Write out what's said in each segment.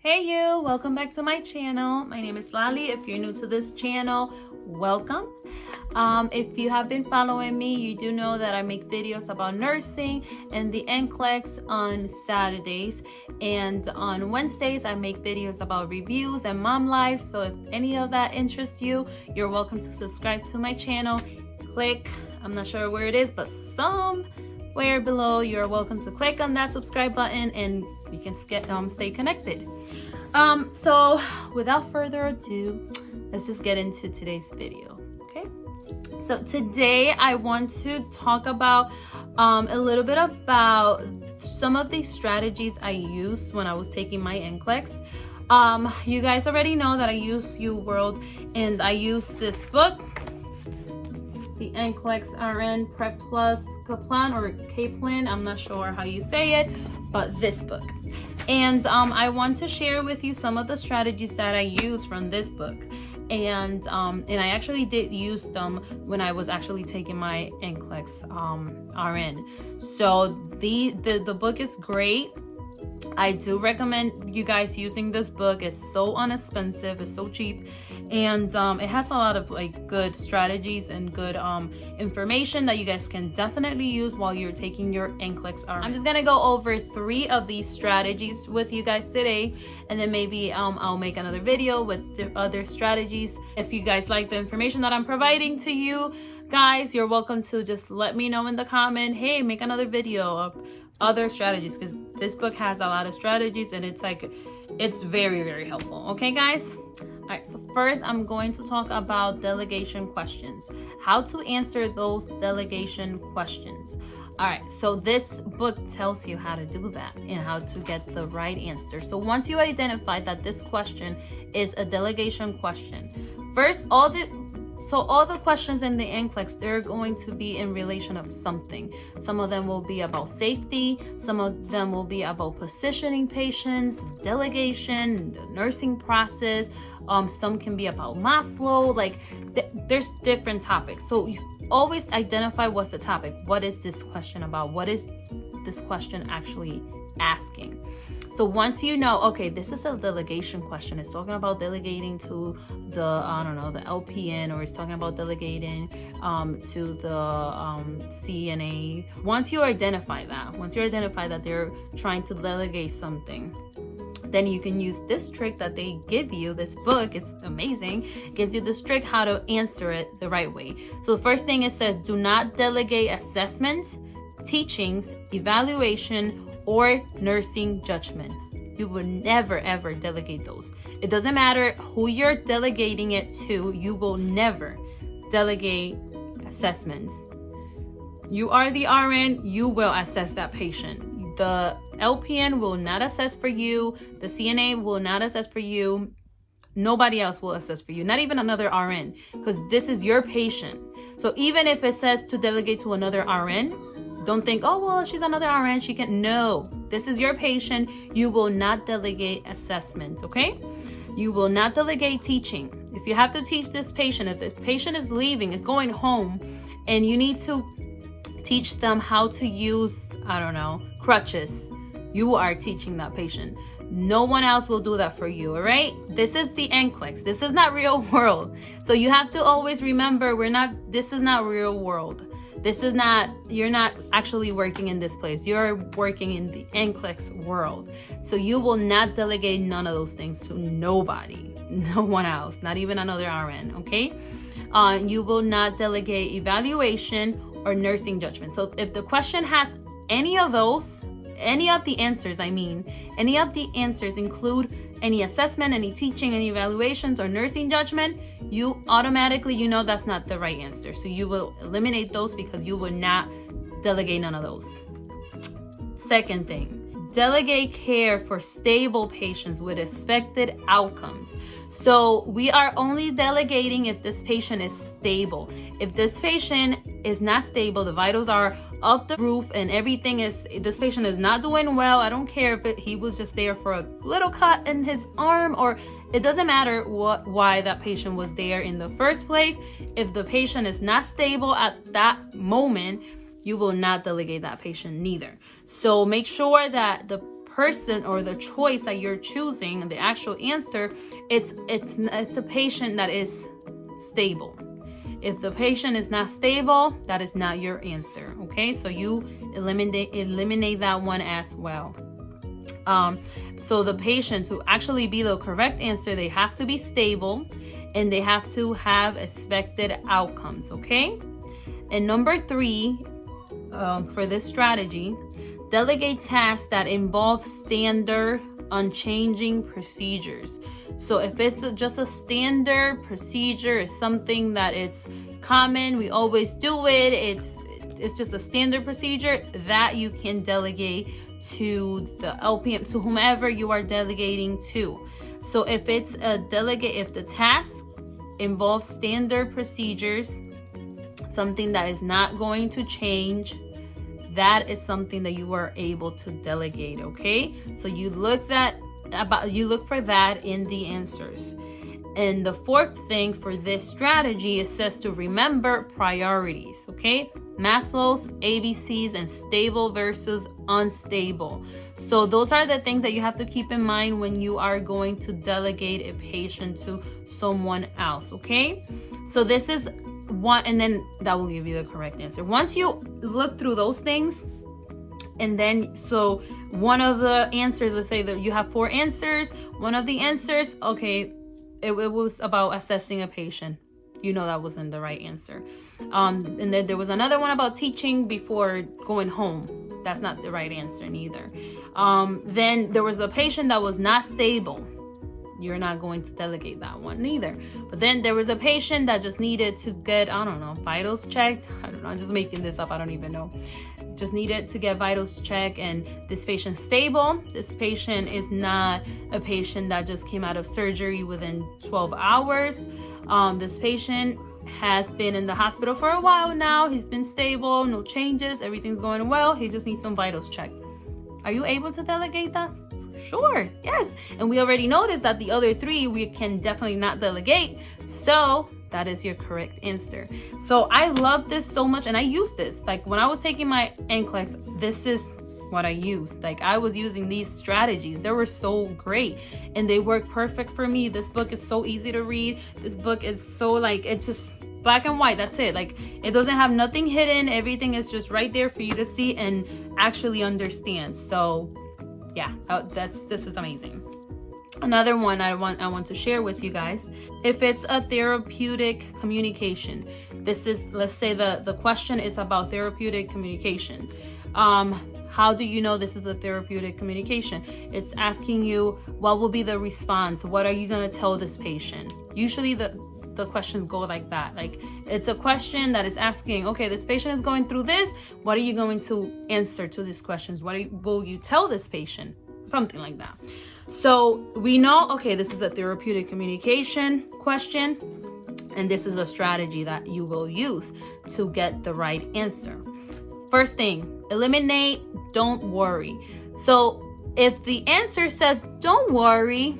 Hey you, welcome back to my channel. My name is Lali. If you're new to this channel, welcome. If you have been following me, you do know that I make videos about nursing and the NCLEX on Saturdays, and on Wednesdays I make videos about reviews and mom life. So if any of that interests you, you're welcome to subscribe to my channel. Click, I'm not sure where it is, but somewhere below you're welcome to click on that subscribe button and you can stay connected. So without further ado, let's just get into today's video. Okay, so today I want to talk about a little bit about some of the strategies I used when I was taking my NCLEX. You guys already know that I use UWorld, and I use this book, the NclexRn Prep Plus Kaplan or Kaplan, I'm not sure how you say it, but this book. And I want to share with you some of the strategies that I use from this book. And I actually did use them when I was actually taking my NclexRn. So the book is great. I do recommend you guys using this book. It's so inexpensive, it's so cheap, and it has a lot of like good strategies and good information that you guys can definitely use while you're taking your NCLEX-RN. I'm just gonna go over 3 of these strategies with you guys today, and then maybe I'll make another video with the other strategies. If you guys like the information that I'm providing to you guys, you're welcome to just let me know in the comment, hey, make another video of other strategies, because this book has a lot of strategies and it's very, very helpful. Okay guys, all right, so first I'm going to talk about delegation questions, how to answer those delegation questions. All right, so this book tells you how to do that and how to get the right answer. So once you identify that this question is a delegation question, first all the questions in the NCLEX, they're going to be in relation of something. Some of them will be about safety. Some of them will be about positioning patients, delegation, the nursing process. Some can be about Maslow. Like there's different topics. So you always identify what's the topic. What is this question about? What is this question actually asking? So once you know, okay, this is a delegation question, it's talking about delegating to the, I don't know, the LPN, or it's talking about delegating to the CNA. Once you identify that they're trying to delegate something, then you can use this trick that they give you. This book is amazing. It gives you this trick how to answer it the right way. So the first thing it says, do not delegate assessments, teachings, evaluation, or nursing judgment. You will never ever delegate those. It doesn't matter who you're delegating it to, you will never delegate assessments. You are the RN, you will assess that patient. The LPN will not assess for you, the CNA will not assess for you, nobody else will assess for you, not even another RN, because this is your patient. So even if it says to delegate to another RN, don't think, oh, well, she's another RN, she can. No, this is your patient. You will not delegate assessments, okay? You will not delegate teaching. If you have to teach this patient, if the patient is leaving, is going home, and you need to teach them how to use, I don't know, crutches, you are teaching that patient. No one else will do that for you, all right? This is the NCLEX. This is not real world. So you have to always remember, this is not real world. This is not, you're not actually working in this place. You're working in the NCLEX world. So you will not delegate none of those things to nobody, no one else, not even another RN, okay? You will not delegate evaluation or nursing judgment. So if the question has any of those, any of the answers include any assessment, any teaching, any evaluations, or nursing judgment, you automatically, you know that's not the right answer. So you will eliminate those because you will not delegate none of those. Second thing, delegate care for stable patients with expected outcomes. So we are only delegating if this patient is stable. If this patient is not stable, the vitals are off the roof and everything is, this patient is not doing well, I don't care if he was just there for a little cut in his arm, or it doesn't matter why that patient was there in the first place. If the patient is not stable at that moment, you will not delegate that patient neither. So make sure that the person or the choice that you're choosing, the actual answer, it's a patient that is stable. If the patient is not stable, that is not your answer. Okay, so you eliminate that one as well. So the patients who actually be the correct answer, they have to be stable and they have to have expected outcomes. Okay, and number 3, for this strategy, delegate tasks that involve standard, unchanging procedures. So if it's just a standard procedure, it's something that it's common, we always do it, it's just a standard procedure, that you can delegate to the LPM, to whomever you are delegating to. So if it's if the task involves standard procedures, something that is not going to change, that is something that you are able to delegate. Okay, so you look for that in the answers. And the 4th thing for this strategy, it says to remember priorities. Okay, Maslow's ABCs and stable versus unstable. So those are the things that you have to keep in mind when you are going to delegate a patient to someone else. Okay, so this is one, and then that will give you the correct answer. Once you look through those things, and then so one of the answers, let's say that you have 4 answers, one of the answers, okay, it was about assessing a patient, you know that wasn't the right answer. And then there was another one about teaching before going home, that's not the right answer neither. Then there was a patient that was not stable, you're not going to delegate that one neither. But then there was a patient that just needed to get, I don't know, vitals checked. I don't know, I'm just making this up, I don't even know. Just needed to get vitals checked, and this patient's stable. This patient is not a patient that just came out of surgery within 12 hours. This patient has been in the hospital for a while now. He's been stable, no changes, everything's going well. He just needs some vitals checked. Are you able to delegate that? Sure, yes. And we already noticed that the other 3 we can definitely not delegate. So that is your correct answer. So I love this so much, and I use this. Like when I was taking my NCLEX, this is what I used. Like I was using these strategies. They were so great and they work perfect for me. This book is so easy to read. This book is so like, it's just black and white. That's it. Like it doesn't have nothing hidden. Everything is just right there for you to see and actually understand. So yeah, this is amazing. Another one I want to share with you guys. If it's a therapeutic communication, this is, let's say the question is about therapeutic communication. How do you know this is a therapeutic communication? It's asking you, what will be the response? What are you going to tell this patient? Usually the questions go like that. Like it's a question that is asking, okay, this patient is going through this. What are you going to answer to these questions? What will you tell this patient? Something like that. So we know, okay, this is a therapeutic communication question, and this is a strategy that you will use to get the right answer. First thing, eliminate, don't worry. So if the answer says don't worry,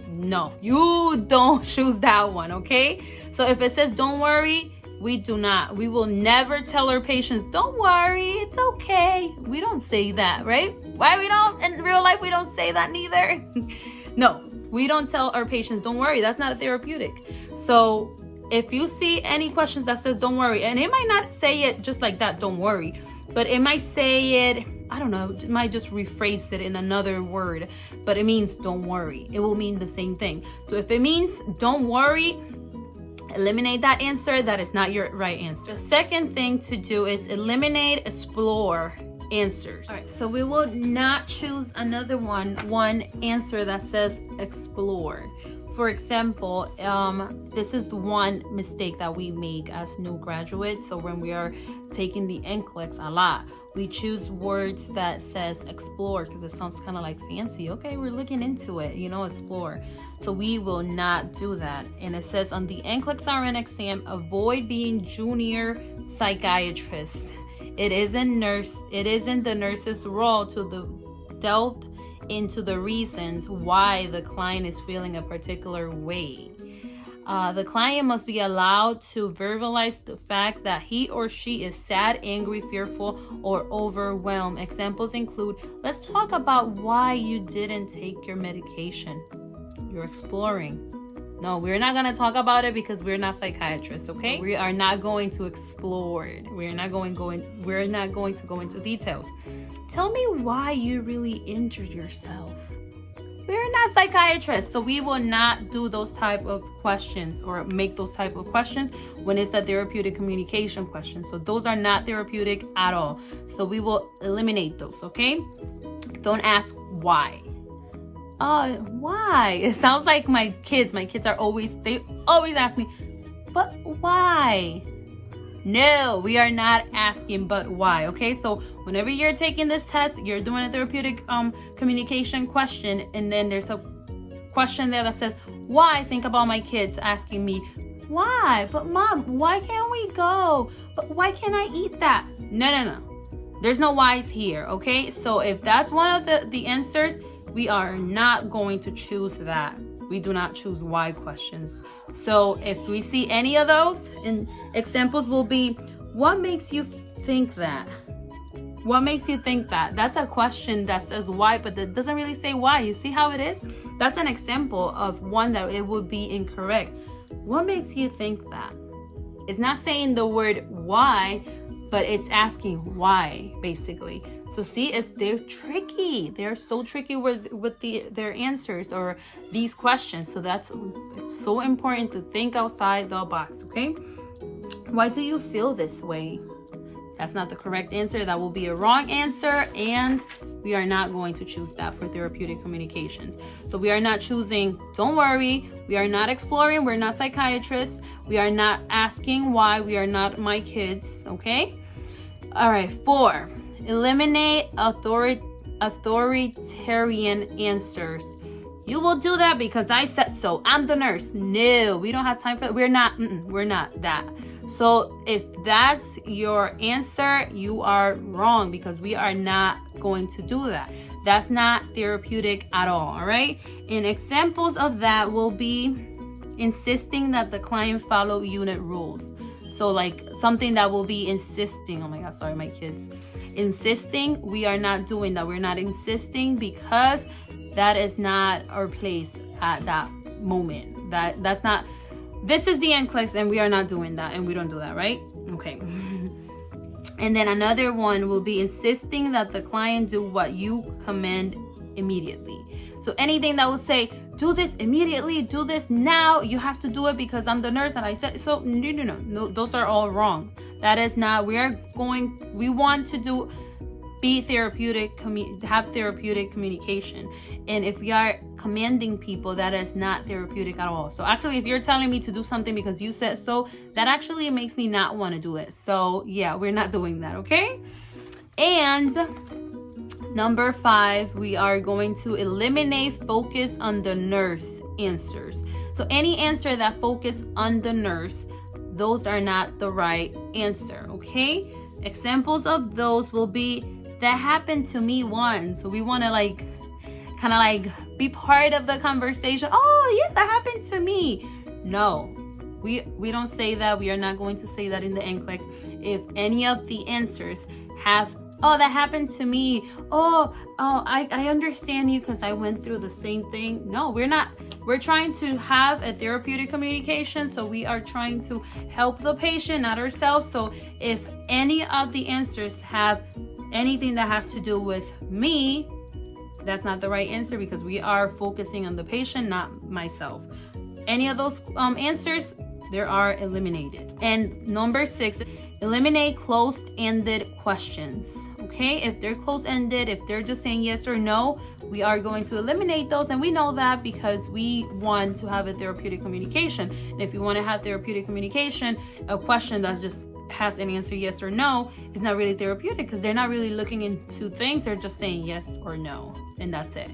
no, you don't choose that one, okay? So if it says don't worry, we will never tell our patients, don't worry, it's okay. We don't say that, right? Why we don't? In real life, we don't say that neither. No, we don't tell our patients, don't worry. That's not a therapeutic. So if you see any questions that says don't worry, and it might not say it just like that, don't worry, but it might say it, I don't know, it might just rephrase it in another word, but it means don't worry. It will mean the same thing. So if it means don't worry, eliminate that answer. That is not your right answer. The second thing to do is eliminate, explore answers. All right, so we will not choose another one answer that says explore. For example, this is one mistake that we make as new graduates. So when we are taking the NCLEX a lot, we choose words that says explore because it sounds kind of like fancy. Okay, we're looking into it, explore. So we will not do that. And it says on the NclexRn exam, avoid being junior psychiatrist. It isn't the nurse's role to delve into the reasons why the client is feeling a particular way. The client must be allowed to verbalize the fact that he or she is sad, angry, fearful, or overwhelmed. Examples include, let's talk about why you didn't take your medication. You're exploring. No, we're not going to talk about it because we're not psychiatrists, okay? We are not going to explore it. We're not going to go into details. Tell me why you really injured yourself. We're not psychiatrists, so we will not do those type of questions or make those type of questions when it's a therapeutic communication question. So those are not therapeutic at all. So we will eliminate those, okay? Don't ask why. Why? It sounds like my kids are always ask me, but why? No, we are not asking but why, okay? So whenever you're taking this test, you're doing a therapeutic communication question, and then there's a question there that says, why? Think about my kids asking me, why? But mom, why can't we go? But why can't I eat that? No. There's no whys here, okay? So if that's one of the answers, we are not going to choose that. We do not choose why questions. So if we see any of those, and examples will be, what makes you think that? What makes you think that? That's a question that says why, but that doesn't really say why. You see how it is? That's an example of one that it would be incorrect. What makes you think that? It's not saying the word why, but it's asking why, basically. So see, they're tricky. They're so tricky with their answers or these questions. So it's so important to think outside the box, okay? Why do you feel this way? That's not the correct answer. That will be a wrong answer, and we are not going to choose that for therapeutic communications. So we are not choosing, don't worry, we are not exploring, we're not psychiatrists, we are not asking why, we are not my kids, okay? All right, 4. Eliminate authoritarian answers. You will do that because I said so. I'm the nurse. No, we don't have time for that. We're not that. So if that's your answer, you are wrong because we are not going to do that. That's not therapeutic at all right? And examples of that will be insisting that the client follow unit rules. So like something that will be insisting. Oh my God, sorry, my kids. Insisting, we are not doing that. We're not insisting because that is not our place at that moment. That's not, this is the NCLEX and we are not doing that, and we don't do that, right? Okay. And then another one will be insisting that the client do what you command immediately. So anything that will say, do this immediately, do this now, you have to do it because I'm the nurse and I said so. No, those are all wrong. That is not, we want to be therapeutic, have therapeutic communication. And if we are commanding people, that is not therapeutic at all. So actually, if you're telling me to do something because you said so, that actually makes me not want to do it. So yeah, we're not doing that, okay? And number 5, we are going to eliminate focus on the nurse answers. So any answer that focus on the nurse, those are not the right answer, okay? Examples of those will be, that happened to me once. So we want to be part of the conversation. Oh, yes, that happened to me. No, we don't say that. We are not going to say that in the NCLEX. If any of the answers have, oh, that happened to me. I understand you because I went through the same thing. No, we're not. We're trying to have a therapeutic communication. So we are trying to help the patient, not ourselves. So if any of the answers have anything that has to do with me, that's not the right answer because we are focusing on the patient, not myself. Any of those answers, they are eliminated. And number 6, eliminate closed-ended questions. Okay, if they're closed-ended, if they're just saying yes or no, we are going to eliminate those. And we know that because we want to have a therapeutic communication. And if you want to have therapeutic communication, a question that just has an answer yes or no is not really therapeutic because they're not really looking into things. They're just saying yes or no, and that's it.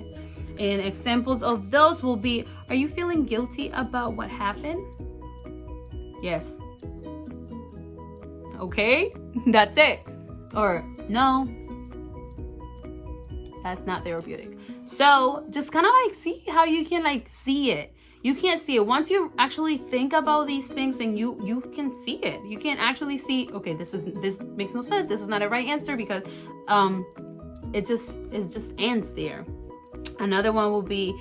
And examples of those will be, are you feeling guilty about what happened? Yes. Okay, that's it. Or no, that's not therapeutic. So just kind of see how you can see it. You can't see it. Once you actually think about these things, and you can see it. You can actually see, okay, this makes no sense. This is not a right answer because it just ends there. Another one will be,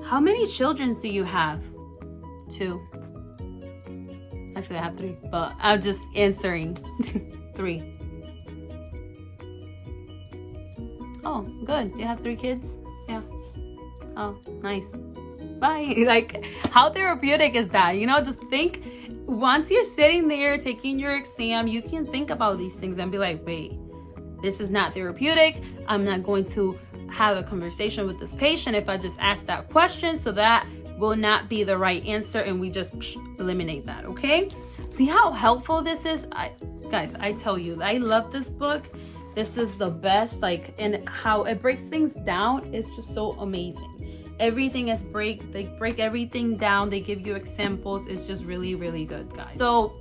how many children do you have? 2. Actually, I have 3, but I'm just answering 3. Oh, good. You have 3 kids? Yeah. Oh, nice. Bye. Like, how therapeutic is that? You know, just think, once you're sitting there taking your exam, you can think about these things and be like, wait, this is not therapeutic. I'm not going to have a conversation with this patient if I just ask that question, so that will not be the right answer, and we just eliminate that. Okay, see how helpful this is? Guys, I tell you, I love this book. This is the best. Like, and how it breaks things down is just so amazing. Everything is they break everything down. They give you examples. It's just really, really good, guys. So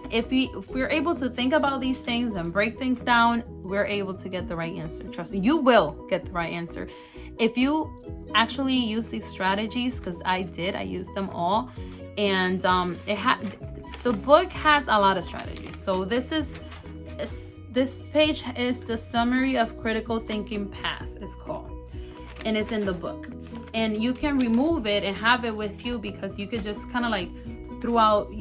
if we're able to think about these things and break things down, we're able to get the right answer. Trust me, you will get the right answer if you actually use these strategies, because I used them all. And the book has a lot of strategies. So this page is the summary of critical thinking path, it's called, and it's in the book. And you can remove it and have it with you, because you could just kind of like throughout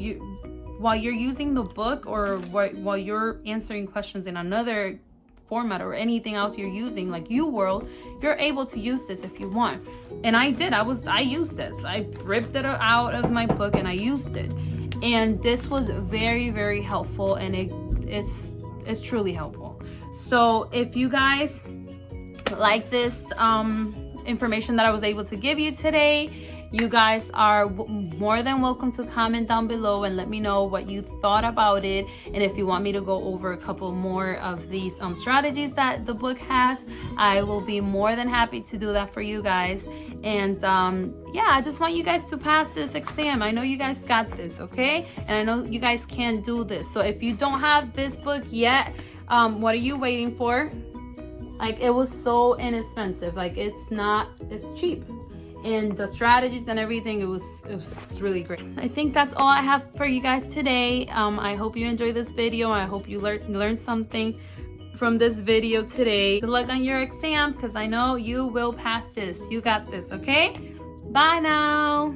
while you're using the book, or while you're answering questions in another format or anything else you're using, like UWorld, you're able to use this if you want. And I did. I used this. I ripped it out of my book and I used it. And this was very, very helpful, and it's truly helpful. So if you guys like this information that I was able to give you today, you guys are more than welcome to comment down below and let me know what you thought about it. And if you want me to go over a couple more of these strategies that the book has, I will be more than happy to do that for you guys. And yeah, I just want you guys to pass this exam. I know you guys got this, okay? And I know you guys can do this. So if you don't have this book yet, what are you waiting for? Like, it was so inexpensive. Like, it's cheap. And the strategies and everything, it was really great. I think that's all I have for you guys today. I hope you enjoyed this video. I hope you learned something from this video today. Good luck on your exam, because I know you will pass this. You got this, okay? Bye now.